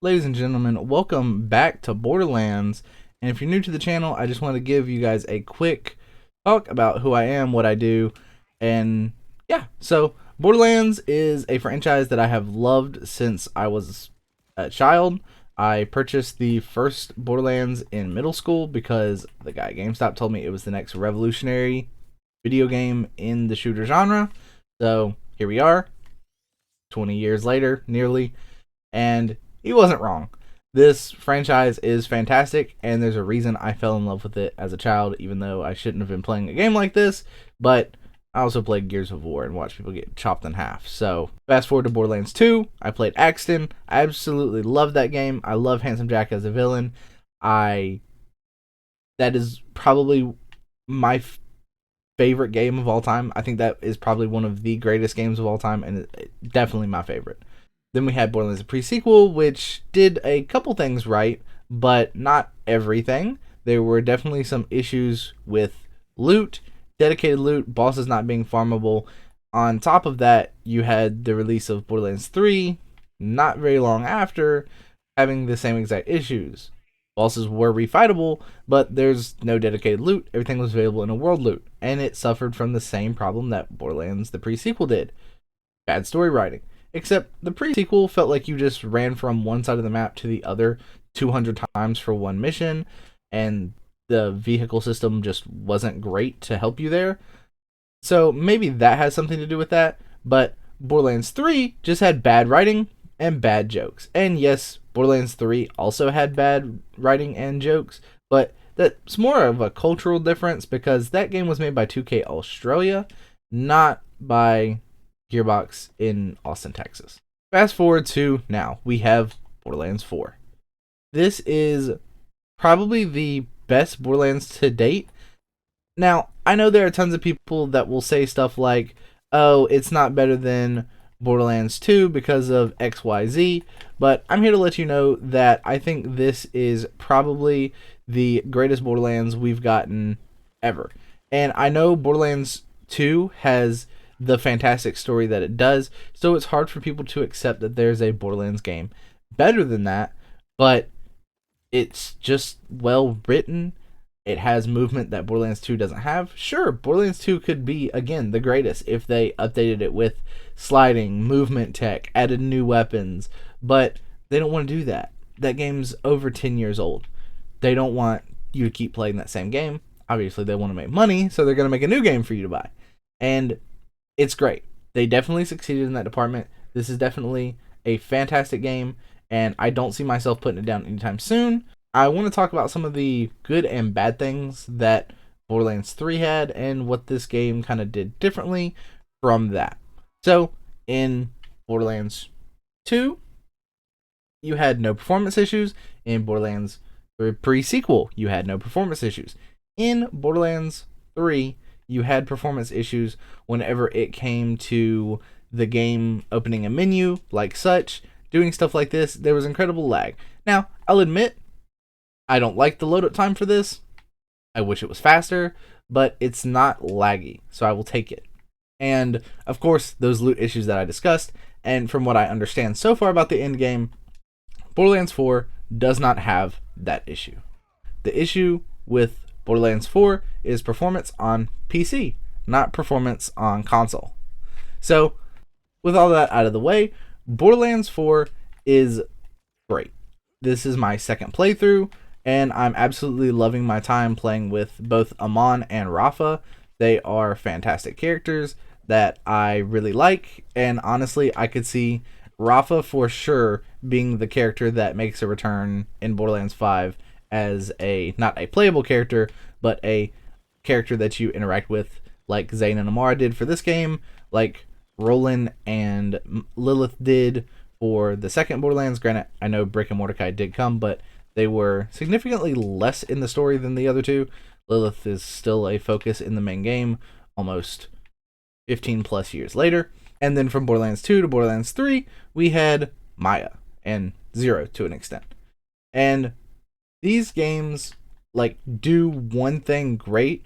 Ladies and gentlemen, welcome back to Borderlands. And if you're new to the channel, I just want to give you guys a quick talk about who I am, what I do, and yeah. So, Borderlands is a franchise that I have loved since I was a child. I purchased the first Borderlands in middle school because the guy at GameStop told me it was the next revolutionary video game in the shooter genre. So, here we are, 20 years later, nearly, and he wasn't wrong. This franchise is fantastic, and there's a reason I fell in love with it as a child, even though I shouldn't have been playing a game like this. But I also played Gears of War and watched people get chopped in half. So, fast forward to Borderlands 2. I played Axton. I absolutely loved that game. I love Handsome Jack as a villain. That is probably my favorite game of all time. I think that is probably one of the greatest games of all time, and definitely my favorite. Then we had Borderlands the pre-sequel, which did a couple things right, but not everything. There were definitely some issues with loot, dedicated loot, bosses not being farmable. On top of that, you had the release of Borderlands 3, not very long after, having the same exact issues. Bosses were refightable, but there's no dedicated loot. Everything was available in a world loot, and it suffered from the same problem that Borderlands the pre-sequel did. Bad story writing. Except the pre-sequel felt like you just ran from one side of the map to the other 200 times for one mission, and the vehicle system just wasn't great to help you there. So maybe that has something to do with that, but Borderlands 3 just had bad writing and bad jokes. And yes, Borderlands 3 also had bad writing and jokes, but that's more of a cultural difference because that game was made by 2K Australia, not by Gearbox in Austin, Texas. Fast forward to now, we have Borderlands 4. This is probably the best Borderlands to date. Now, I know there are tons of people that will say stuff like, oh, it's not better than Borderlands 2 because of XYZ, but I'm here to let you know that I think this is probably the greatest Borderlands we've gotten ever. And I know Borderlands 2 has the fantastic story that it does, so it's hard for people to accept that there's a Borderlands game better than that, but it's just well written. It has movement that Borderlands 2 doesn't have. Sure, Borderlands 2 could be, again, the greatest if they updated it with sliding, movement tech, added new weapons, but they don't want to do that. That game's over 10 years old. They don't want you to keep playing that same game. Obviously, they want to make money, so they're going to make a new game for you to buy. And it's great. They definitely succeeded in that department. This is definitely a fantastic game, and I don't see myself putting it down anytime soon. I want to talk about some of the good and bad things that Borderlands 3 had and what this game kind of did differently from that. So, in Borderlands 2, you had no performance issues. In Borderlands pre-sequel, you had no performance issues. In Borderlands 3, you had performance issues whenever it came to the game opening a menu, like such. Doing stuff like this, there was incredible lag. Now, I'll admit, I don't like the load up time for this. I wish it was faster, but it's not laggy, so I will take it. And, of course, those loot issues that I discussed, and from what I understand so far about the end game, Borderlands 4 does not have that issue. The issue with Borderlands 4 is performance on PC, not performance on console. So, with all that out of the way, Borderlands 4 is great. This is my second playthrough, and I'm absolutely loving my time playing with both Amon and Rafa. They are fantastic characters that I really like, and honestly, I could see Rafa for sure being the character that makes a return in Borderlands 5 as not a playable character, but a character that you interact with, like Zane and Amara did for this game, like Roland and Lilith did for the second Borderlands. Granted, I know Brick and Mordecai did come, but they were significantly less in the story than the other two. Lilith is still a focus in the main game almost 15 plus years later. And then from Borderlands 2 to Borderlands 3, we had Maya and Zero to an extent. And these games do one thing great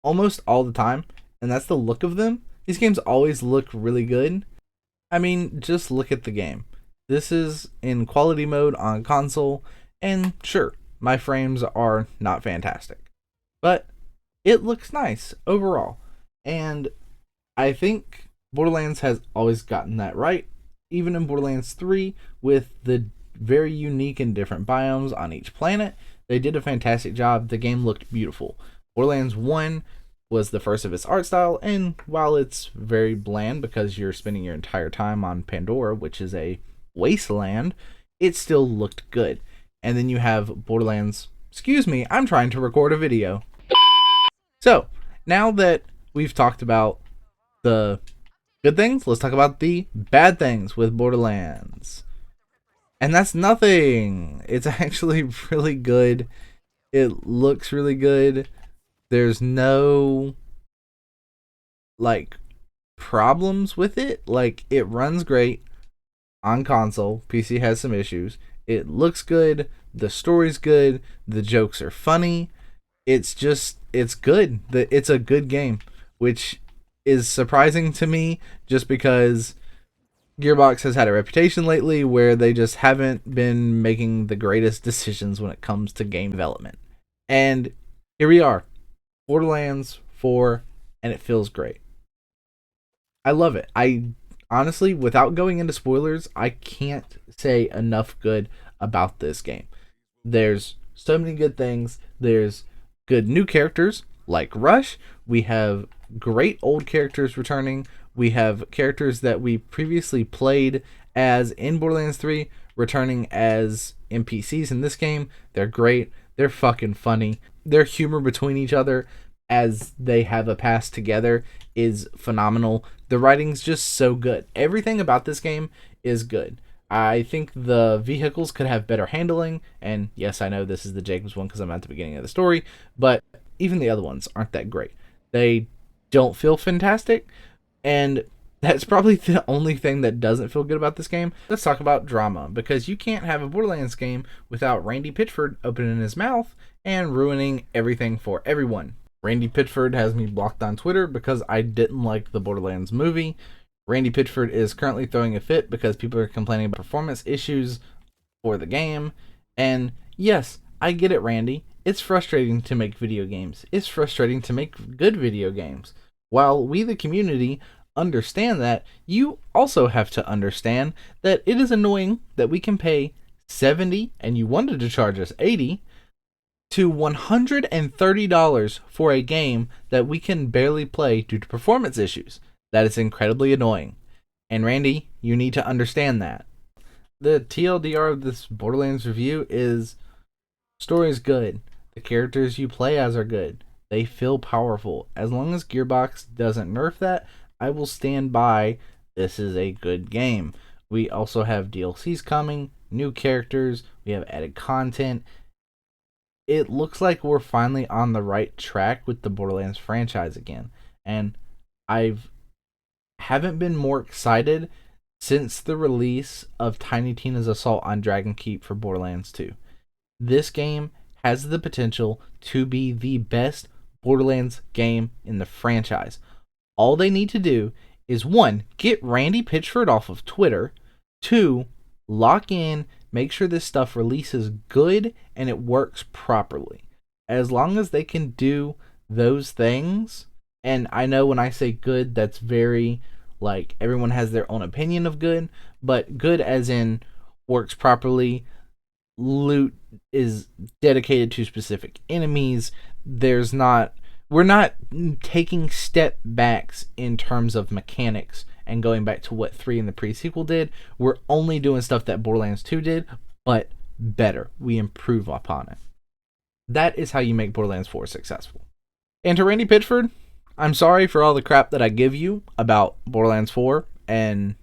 almost all the time, and that's the look of them. These games always look really good. I mean, just look at the game. This is in quality mode on console, and sure, my frames are not fantastic, but it looks nice overall. And I think Borderlands has always gotten that right, even in Borderlands 3, with the very unique and different biomes on each planet. They did a fantastic job. The game looked beautiful. Borderlands 1 was the first of its art style, and while it's very bland because you're spending your entire time on Pandora, which is a wasteland, it still looked good. And then you have Borderlands. Excuse me, I'm trying to record a video. So, now that we've talked about the good things, let's talk about the bad things with Borderlands. And that's nothing. It's actually really good. It looks really good. There's no like problems with it. Like, it runs great on console. PC has some issues. It looks good. The story's good. The jokes are funny. It's good. It's a good game, which is surprising to me just because Gearbox has had a reputation lately where they just haven't been making the greatest decisions when it comes to game development. And here we are, Borderlands 4, and it feels great. I love it. I honestly, without going into spoilers, I can't say enough good about this game. There's so many good things. There's good new characters like Rush. We have great old characters returning. We have characters that we previously played as in Borderlands 3 returning as NPCs in this game. They're great. They're fucking funny. Their humor between each other as they have a past together is phenomenal. The writing's just so good. Everything about this game is good. I think the vehicles could have better handling, and yes, I know this is the Jacobs one because I'm at the beginning of the story, but even the other ones aren't that great. They don't feel fantastic, and that's probably the only thing that doesn't feel good about this game. Let's talk about drama, because you can't have a Borderlands game without Randy Pitchford opening his mouth and ruining everything for everyone. Randy Pitchford has me blocked on Twitter because I didn't like the Borderlands movie. Randy Pitchford is currently throwing a fit because people are complaining about performance issues for the game. And yes, I get it, Randy. It's frustrating to make video games. It's frustrating to make good video games. While we, the community, understand that, you also have to understand that it is annoying that we can pay 70 and you wanted to charge us 80 to $130 for a game that we can barely play due to performance issues. That is incredibly annoying. And Randy, you need to understand that. The TLDR of this Borderlands review is story is good. The characters you play as are good. They feel powerful. As long as Gearbox doesn't nerf that, I will stand by this is a good game. We also have DLCs coming, new characters, we have added content. It looks like we're finally on the right track with the Borderlands franchise again. And I've haven't been more excited since the release of Tiny Tina's Assault on Dragon Keep for Borderlands 2. This game has the potential to be the best Borderlands game in the franchise. All they need to do is 1, get Randy Pitchford off of Twitter, 2, lock in, make sure this stuff releases good and it works properly. As long as they can do those things, and I know when I say good, that's very, like, everyone has their own opinion of good, but good as in works properly, loot is dedicated to specific enemies, we're not taking step backs in terms of mechanics and going back to what 3 in the pre-sequel did. We're only doing stuff that Borderlands 2 did, but better. We improve upon it. That is how you make Borderlands 4 successful. And to Randy Pitchford, I'm sorry for all the crap that I give you about Borderlands 4 and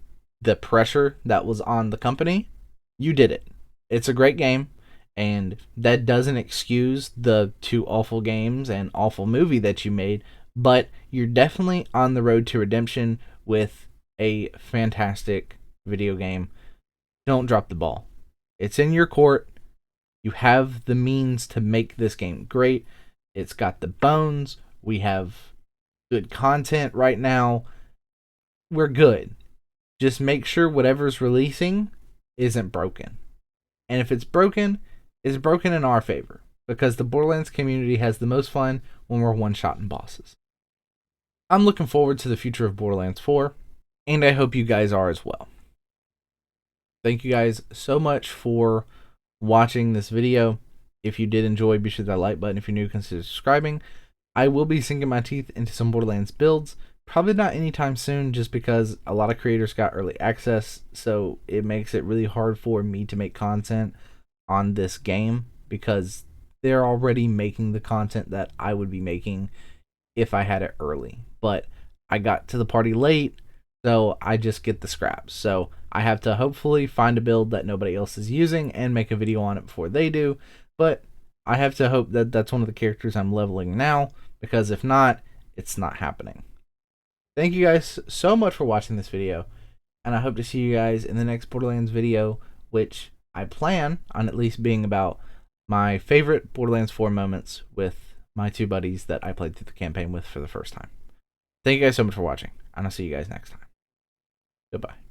the pressure that was on the company. You did it. It's a great game, and that doesn't excuse the 2 awful games and awful movie that you made, but you're definitely on the road to redemption with a fantastic video game. Don't drop the ball. It's in your court. You have the means to make this game great. It's got the bones. We have good content right now. We're good. Just make sure whatever's releasing isn't broken. And if it's broken, it's broken in our favor because the Borderlands community has the most fun when we're one-shotting bosses. I'm looking forward to the future of Borderlands 4, and I hope you guys are as well. Thank you guys so much for watching this video. If you did enjoy, be sure to hit that like button. If you're new, consider subscribing. I will be sinking my teeth into some Borderlands builds. Probably not anytime soon, just because a lot of creators got early access, so it makes it really hard for me to make content on this game because they're already making the content that I would be making if I had it early. But I got to the party late, so I just get the scraps. So I have to hopefully find a build that nobody else is using and make a video on it before they do. But I have to hope that that's one of the characters I'm leveling now, because if not, it's not happening. Thank you guys so much for watching this video, and I hope to see you guys in the next Borderlands video, which I plan on at least being about my favorite Borderlands 4 moments with my two buddies that I played through the campaign with for the first time. Thank you guys so much for watching, and I'll see you guys next time. Goodbye.